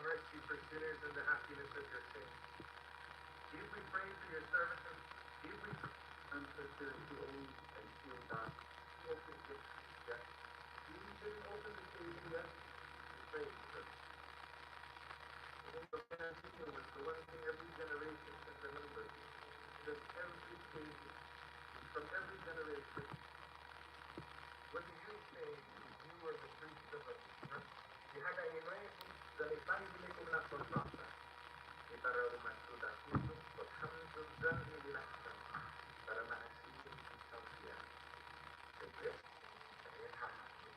mercy for sinners and the happiness of your saints. Give we pray for your servants. Give we ancestors who own and feel God. Open the death. You didn't open the cave yet. Pray for them. The one thing every generation can remember is that every king from every generation, what do you say? You were the priest of us. Para umasuda itu, alhamdulillah dilahkan para maasikin tausiah. Oke, saya hafal.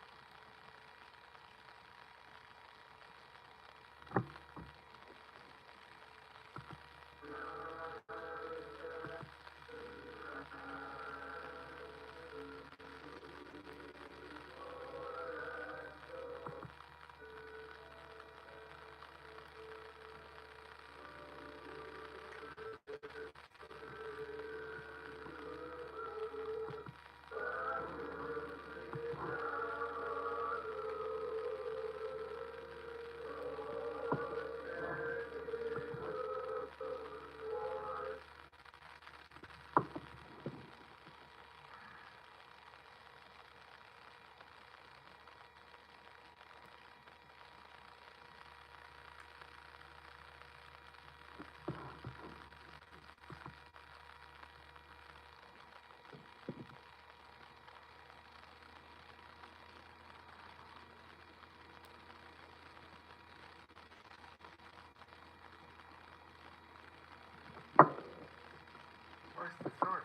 Where's the sword?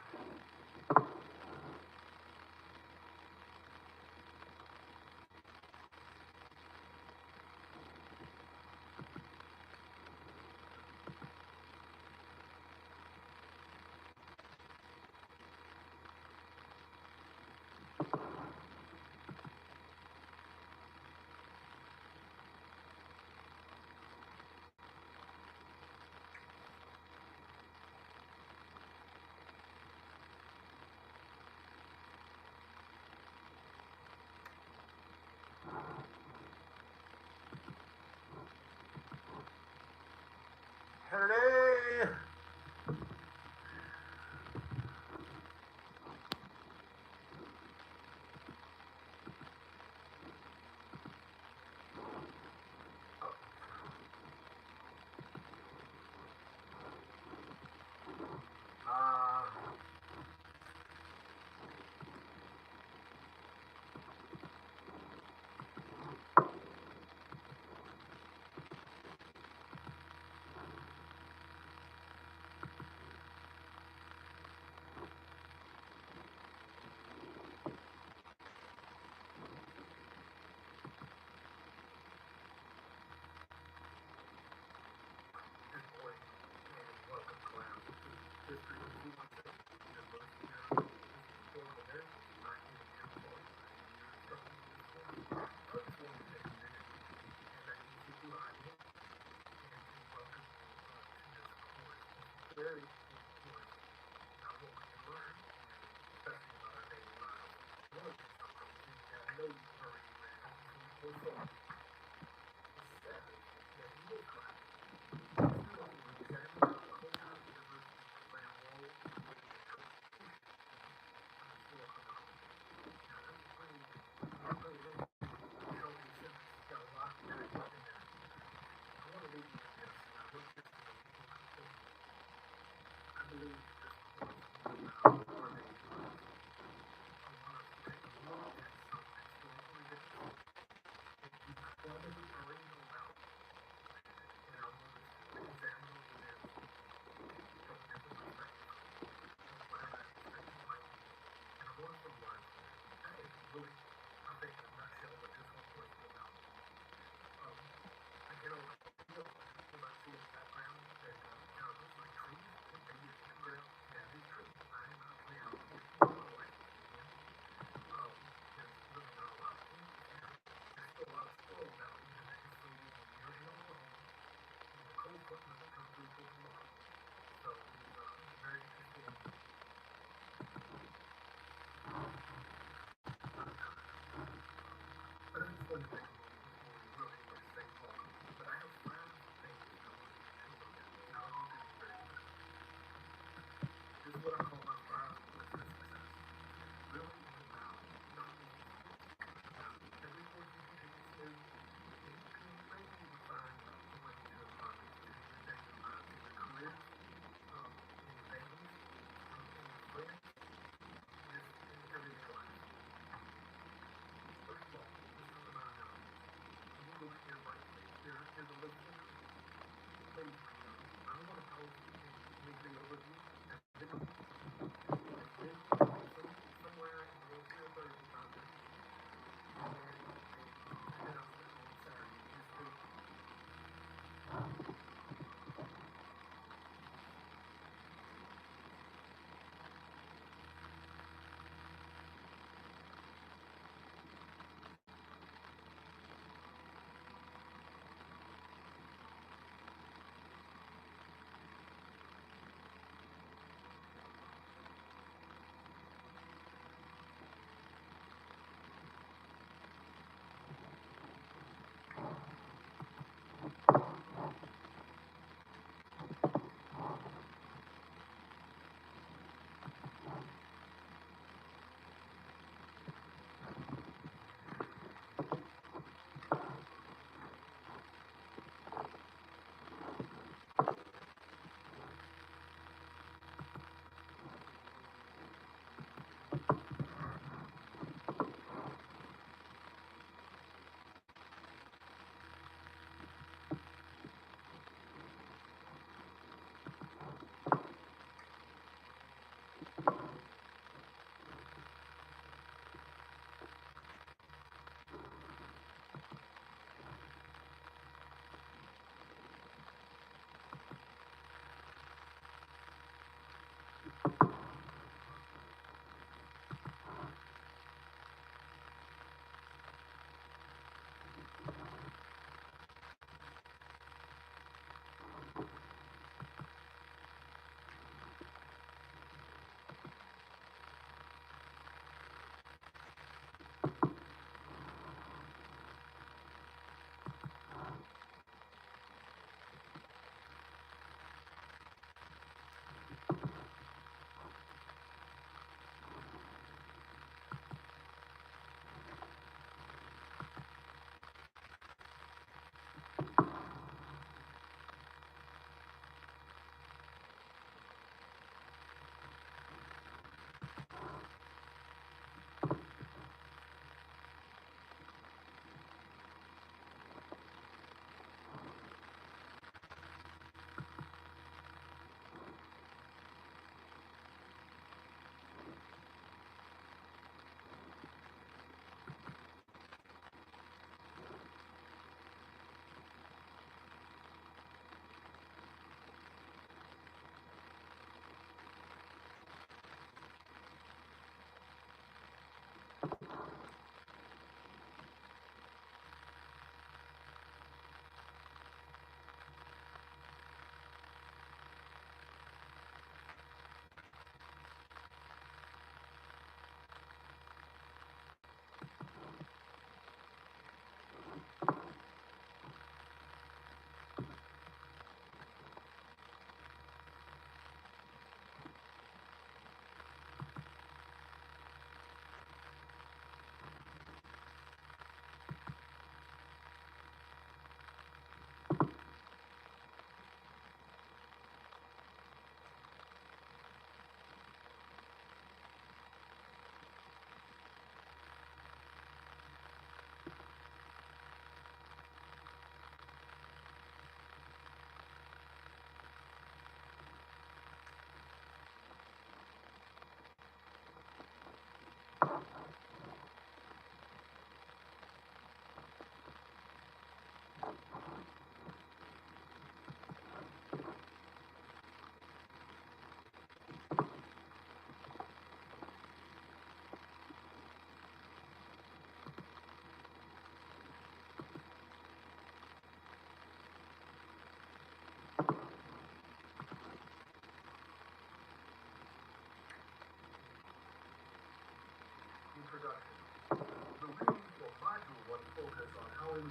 Hooray! Very important. Now, what we can learn, especially about our daily lives, one of the things that I know you've already read, was that he will cry. Still, we examine our culture, diversity, and play a role in the Constitution and historical knowledge. Now, that's pretty show me since got a lot packed up in there. I want to leave you with this, and I hope this is a conclusion. I believe this course will allow our nation to take a look at some historical events and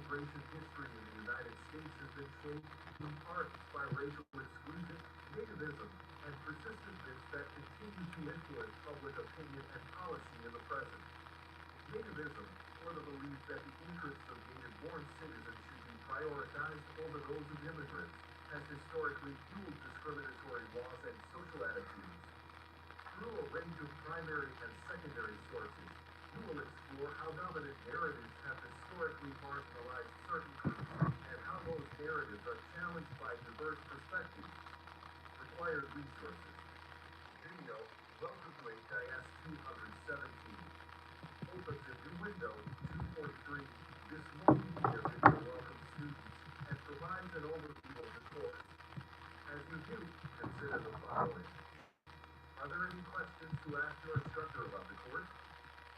immigration history in the United States has been shaped in part by racial exclusion, nativism, and persistent myths that continue to influence public opinion and policy in the present. Nativism, or the belief that the interests of native-born citizens should be prioritized over those of immigrants, has historically fueled discriminatory laws and social attitudes. Through a range of primary and secondary sources, we will explore how dominant narratives have historically marginalized certain groups and how those narratives are challenged by diverse perspectives. Required resources. Video, welcome to HIS 217. Opens a new window, 2.3. This multimedia video welcomes students and provides an overview of the course. As you do, consider the following. Are there any questions to ask your instructor about the course?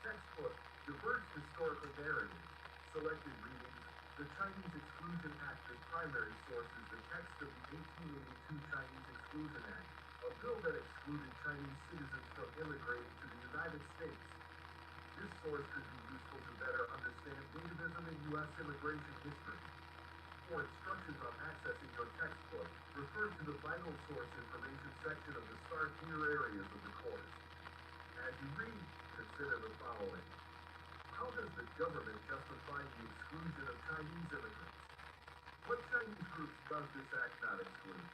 Textbook, diverse historical narratives, selected readings, the Chinese Exclusion Act as primary sources, the text of the 1882 Chinese Exclusion Act, a bill that excluded Chinese citizens from immigrating to the United States. This source could be useful to better understand nativism in U.S. immigration history. For instructions on accessing your textbook, refer to the Vital Source Information section of the Start Here areas of the course. As you read, consider the following. How does the government justify the exclusion of Chinese immigrants? What Chinese groups does this act not exclude?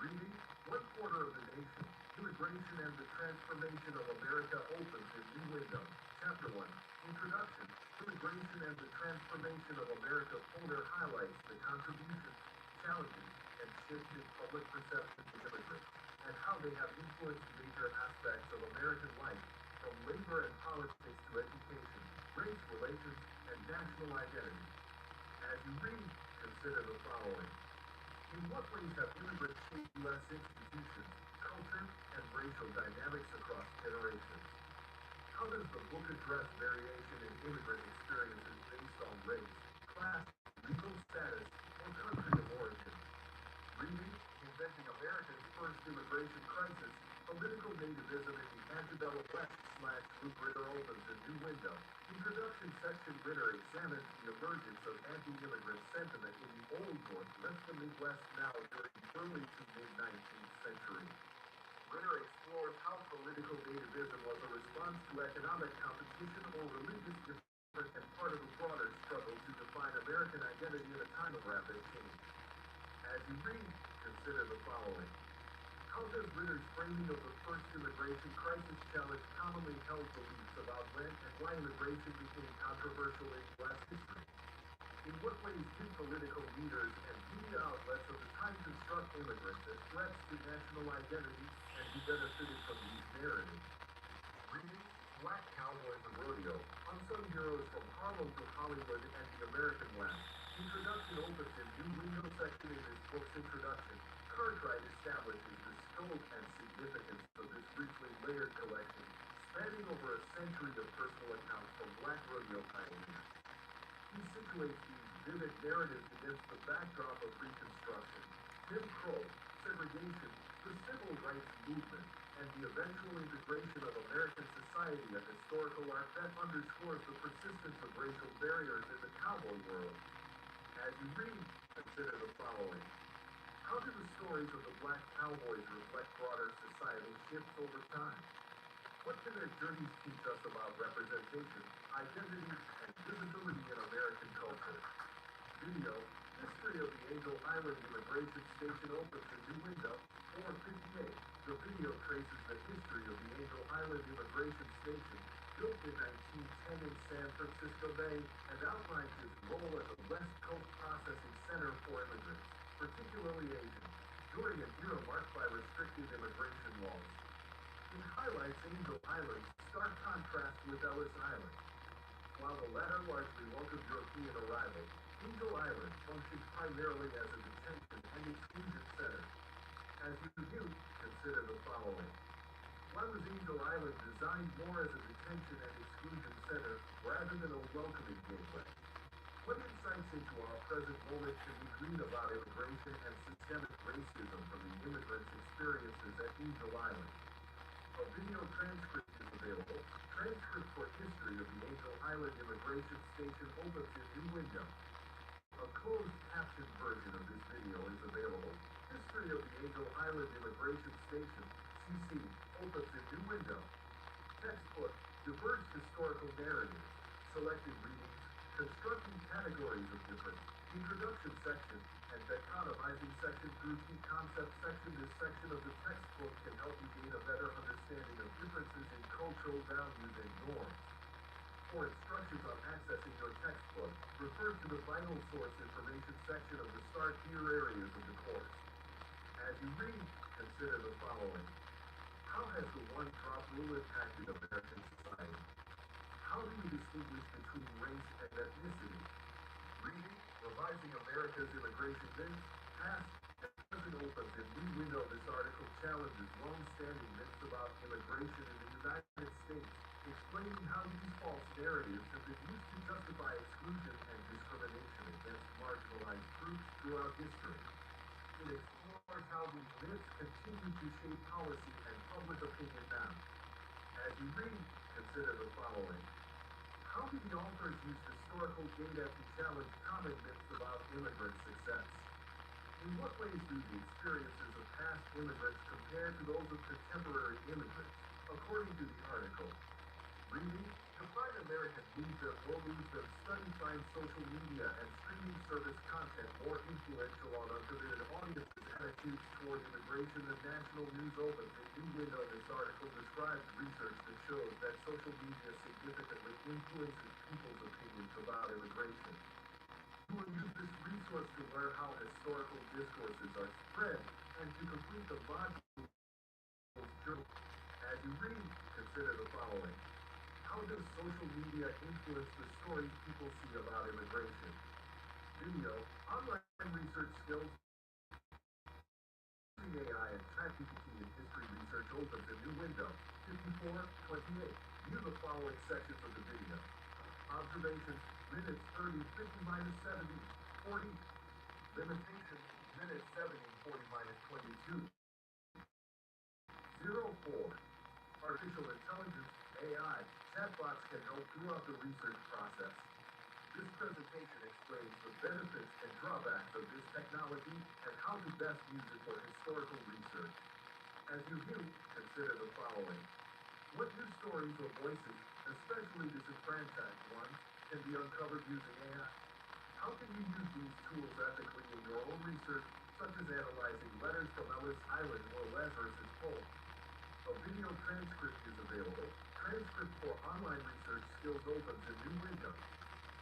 Reading, 1/4 of the nation, Immigration and the Transformation of America opens a new window. Chapter 1, Introduction, Immigration and the Transformation of America further highlights the contributions, challenges, and shifts in public perception of immigrants, and how they have influenced major aspects of American life, from labor and politics to education, race relations, and national identity. As you read, consider the following. In what ways have immigrants shaped U.S. institutions, culture, and racial dynamics across generations? How does the book address variation in immigrant experiences based on race, class, legal status, or country of origin? Reading, Inventing America's First Immigration Crisis, Political Nativism in the Antebellum West/Group Ritter opens a new window. Introduction section Ritter examines the emergence of anti-immigrant sentiment in the Old North, left the Midwest now during the early to mid-19th century. Ritter explores how political nativism was a response to economic competition or religious difference and part of a broader struggle to define American identity in a time of rapid change. As you read, consider the following. How does Ritter's framing of the first immigration crisis challenge commonly held beliefs about when and why immigration became controversial in U.S. history? In what ways did political leaders and media outlets of the time construct immigrants as threats to national identity and who benefited from these narratives? Reading, Black Cowboys of Rodeo, Unsung Heroes from Harlem to Hollywood and the American West. Introduction opens a new window section in this book's introduction. Cartwright establishes the scope and significance of this richly layered collection, spanning over a century of personal accounts from Black rodeo pioneers. He situates these vivid narratives against the backdrop of Reconstruction, Jim Crow, segregation, the civil rights movement, and the eventual integration of American society and historical art that underscores the persistence of racial barriers in the cowboy world. As you read, consider the following. How do the stories of the Black Cowboys reflect broader societal shifts over time? What can their journeys teach us about representation, identity, and visibility in American culture? Video, History of the Angel Island Immigration Station opens a new window, 458. The video traces the history of the Angel Island Immigration Station, built in 1910 in San Francisco Bay, and outlines its role as a West Coast processing center for immigrants, particularly Asians, during an era marked by restrictive immigration laws. It highlights Angel Island's stark contrast with Ellis Island. While the latter largely welcomed European arrivals, Angel Island functions primarily as a detention and exclusion center. As you view, consider the following. Why was Angel Island designed more as a detention and exclusion center rather than a welcoming gateway? What insights into our present moment can we glean about immigration and systemic racism from the immigrants' experiences at Angel Island? A video transcript is available. Transcript for history of the Angel Island Immigration Station opens a new window. closed caption version of this video is available. History of the Angel Island Immigration Station, CC, opens a new window. Textbook, diverse historical narratives, selected readings, constructing categories of difference, introduction section, and dichotomizing section through key concept section. This section of the textbook can help you gain a better understanding of differences in cultural values and norms. For instructions on accessing your textbook, refer to the Vital Source Information section of the Start Here areas of the course. As you read, consider the following. How has the one-drop rule impacted American society? How do we distinguish between race and ethnicity? Reading, Revising America's Immigration Myths, Past, and Present opens a new window. This article challenges long-standing myths about immigration in the United States, explaining how these false narratives have been used to justify exclusion and discrimination against marginalized groups throughout history. It explores how these myths continue to shape policy and public opinion now. As you read, consider the following. How do the authors use historical data to challenge common myths about immigrant success? In what ways do the experiences of past immigrants compare to those of contemporary immigrants, according to the article? Reading, Define Americans Lose Them or Lose Them. Study finds social media and streaming service content more influential on uncommitted audiences' attitudes toward immigration than national news opens a new window. This article describes research that shows that social media significantly influences people's opinions about immigration. You will use this resource to learn how historical discourses are spread and to complete the module's journal. As you read, consider the following. How does social media influence the stories people see about immigration? Video, online research skills, using AI and ChatGPT in history research opens a new window. 54:28. View the following sections of the video. Observations, minutes 30, 50 minus 70, 40. Limitations, minutes 70, 40 minus 22. 04. Artificial intelligence, AI, chatbots can help throughout the research process. This presentation explains the benefits and drawbacks of this technology and how to best use it for historical research. As you view, consider the following. What new stories or voices, especially disenfranchised ones, can be uncovered using AI? How can you use these tools ethically in your own research, such as analyzing letters from Ellis Island or Lazarus's poem? A video transcript is available. Transcript for online research skills opens a new window.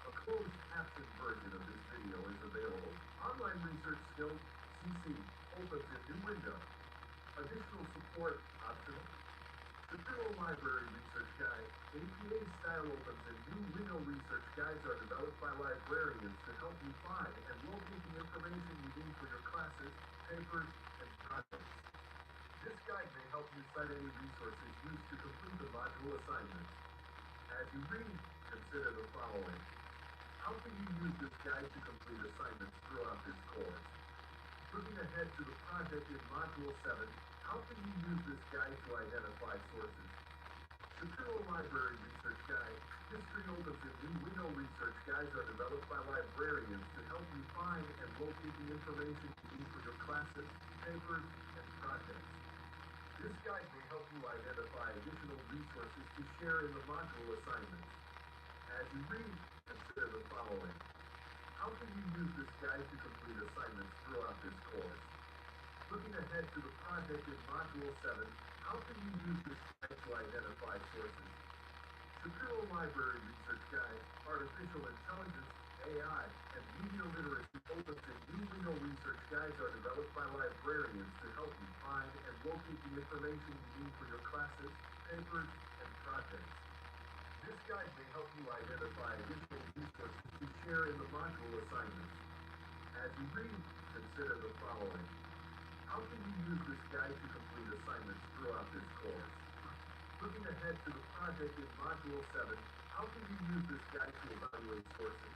A closed caption version of this video is available. Online research skills, CC, opens a new window. Additional support, optional. The Federal Library Research Guide, APA style opens a new window. Research guides are developed by librarians to help you find and locate the information you need for your classes, papers, and projects. This guide may help you cite any resources used to complete the module assignments. As you read, consider the following. How can you use this guide to complete assignments throughout this course? Looking ahead to the project in Module 7, how can you use this guide to identify sources? Shapiro Library Research Guide, History opens a new window. Research guides are developed by librarians to help you find and locate the information you need for your classes, papers, and projects. This guide may help you identify additional resources to share in the module assignments. As you read, consider the following. How can you use this guide to complete assignments throughout this course? Looking ahead to the project in Module 7, how can you use this guide to identify sources? Shapiro Library Research Guide, Artificial Intelligence, AI, and Media Literacy opens a new window. Research guides are developed by librarians to help you find and locate the information you need for your classes, papers, and projects. This guide may help you identify additional resources to share in the module assignments. As you read, consider the following. How can you use this guide to complete assignments throughout this course? Looking ahead to the project in Module 7, how can you use this guide to evaluate sources?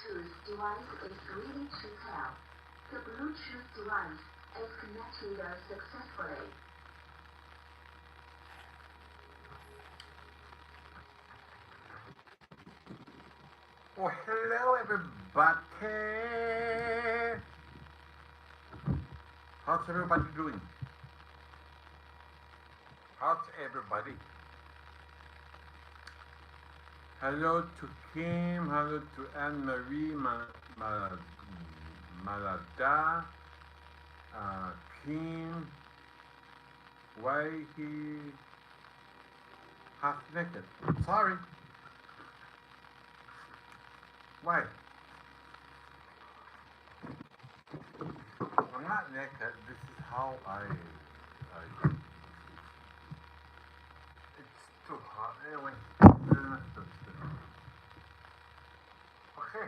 Bluetooth device is ready to pair. The Bluetooth device is connected successfully. Well, hello everybody. How's everybody doing? How's everybody? Hello to Kim. Hello to Anne Marie Malada. Kim. Why he half naked? Sorry. Why? I'm not naked. This is how I it's too hot. Anyway. Okay.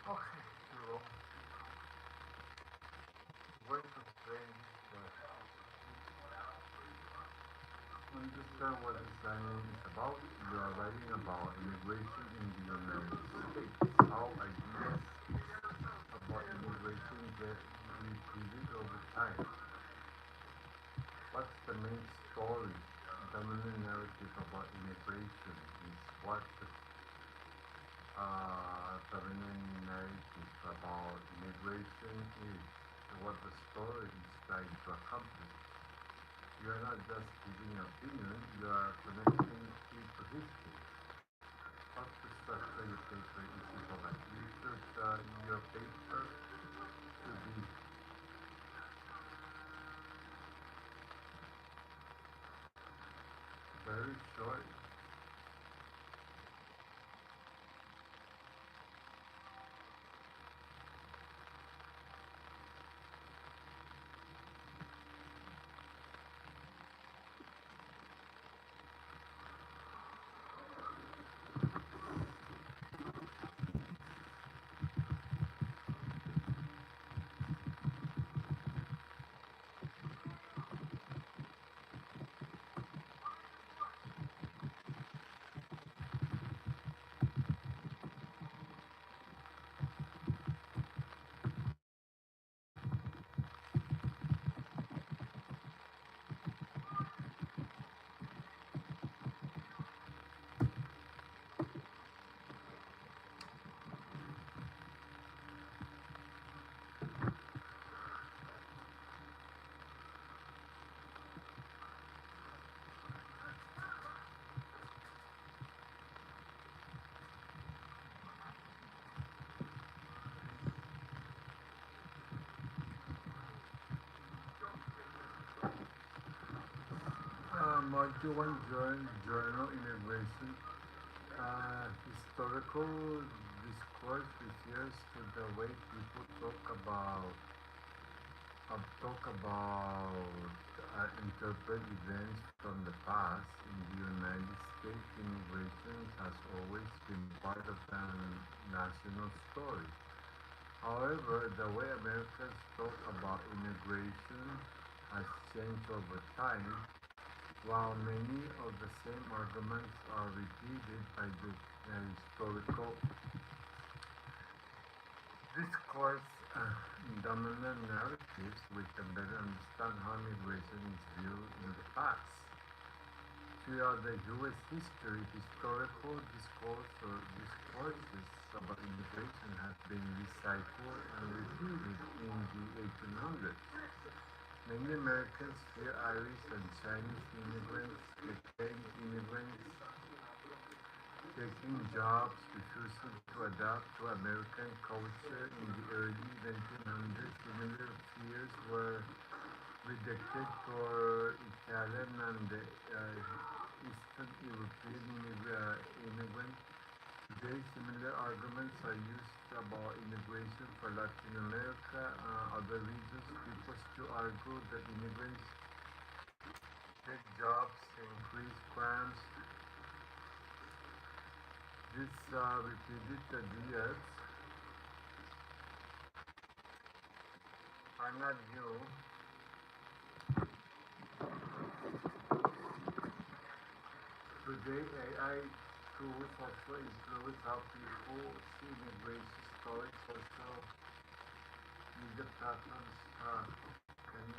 Okay, so where to explain understand what this dialogue is about. We are writing about immigration in the United States. How ideas about immigration get repeated over time. What's the main story? Dominant narrative about immigration is what the dominant narrative about immigration is what the story is trying to accomplish. You are not just giving an opinion, you are connecting it to history. How to structure your paper is simple like you should, your paper should be very short. Journal Immigration. Historical discourse refers to the way people interpret events from the past. In the United States, immigration has always been part of the national story. However, the way Americans talk about immigration has changed over time. While many of the same arguments are repeated by the historical discourse, dominant narratives, we can better understand how immigration is viewed in the past. Throughout the U.S. history, historical discourses about immigration have been recycled and repeated in the 1800s. Many Americans fear Irish and Chinese immigrants, became immigrants, taking jobs, refusing to adapt to American culture in the early 1900s. Similar fears were predicted for Italian and Eastern European immigrants. Today, similar arguments are used about immigration for Latin America and other regions. People still argue that immigrants take jobs, increase crimes. These repeated ideas are not new. Today, AI tools also influence how people see immigration stories. Social media platforms can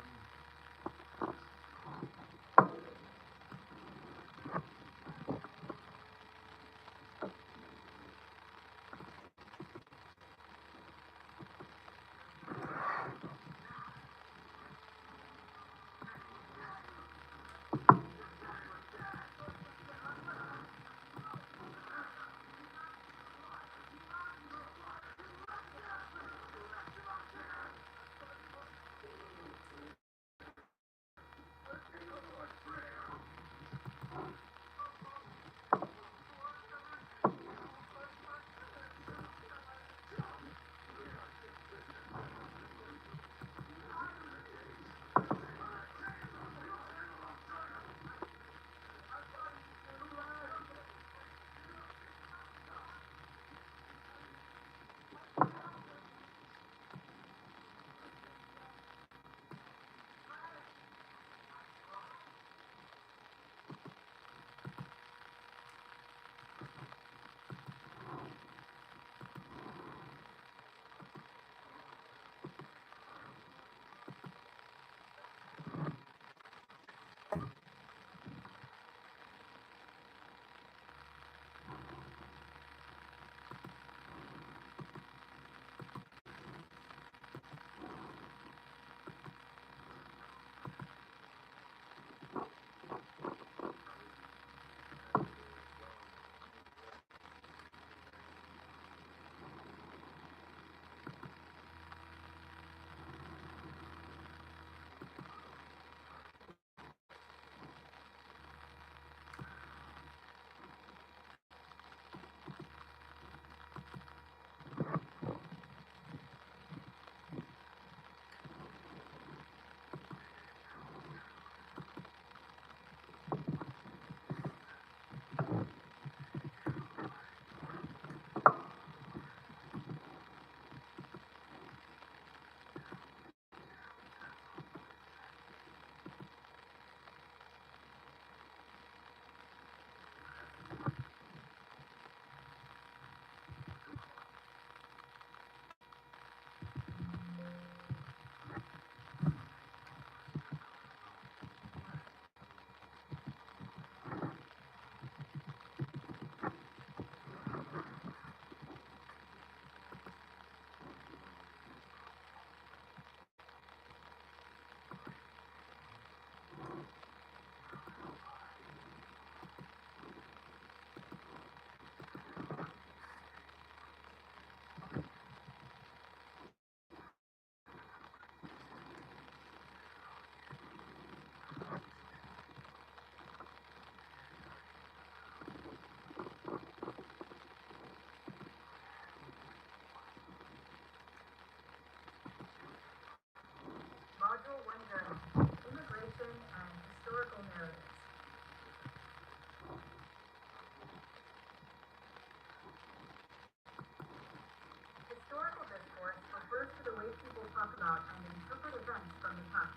talk about and interpret events from the past.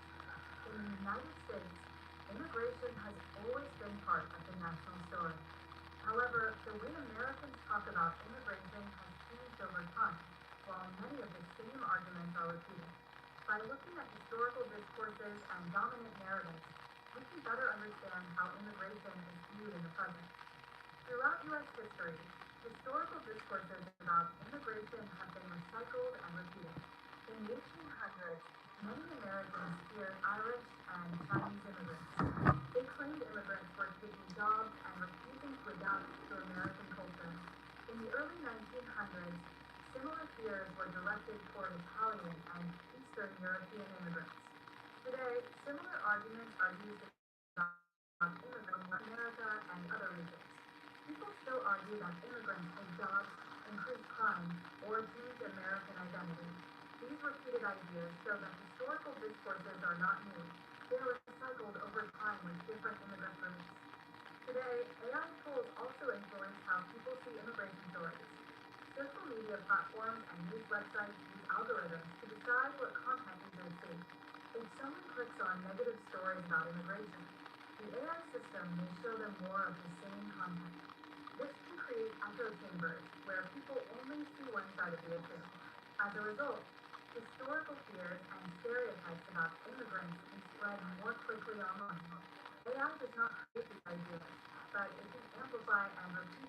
In the United States, immigration has always been part of the national story. However, the way Americans talk about immigration has changed over time, while many of the same arguments are repeated. By looking at historical discourses and dominant narratives, we can better understand how immigration is viewed in the present. Throughout U.S. history, historical discourses about immigration have been recycled and repeated. In the 1800s, many Americans feared Irish and Chinese immigrants. They claimed immigrants were taking jobs and refusing to adapt to American culture. In the early 1900s, similar fears were directed toward Italian and Eastern European immigrants. Today, similar arguments are used about immigrants from Latin America and other regions. People still argue that immigrants take jobs, increase crime, or change American identity. These repeated ideas show that historical discourses are not new. They are recycled over time with different immigrant groups. Today, AI tools also influence how people see immigration stories. Social media platforms and news websites use algorithms to decide what content users see. If someone clicks on negative stories about immigration, the AI system may show them more of the same content. This can create echo chambers where people only see one side of the issue. As a result, historical fears and stereotypes about immigrants can spread more quickly online. AI does not create these ideas, but it can amplify and repeat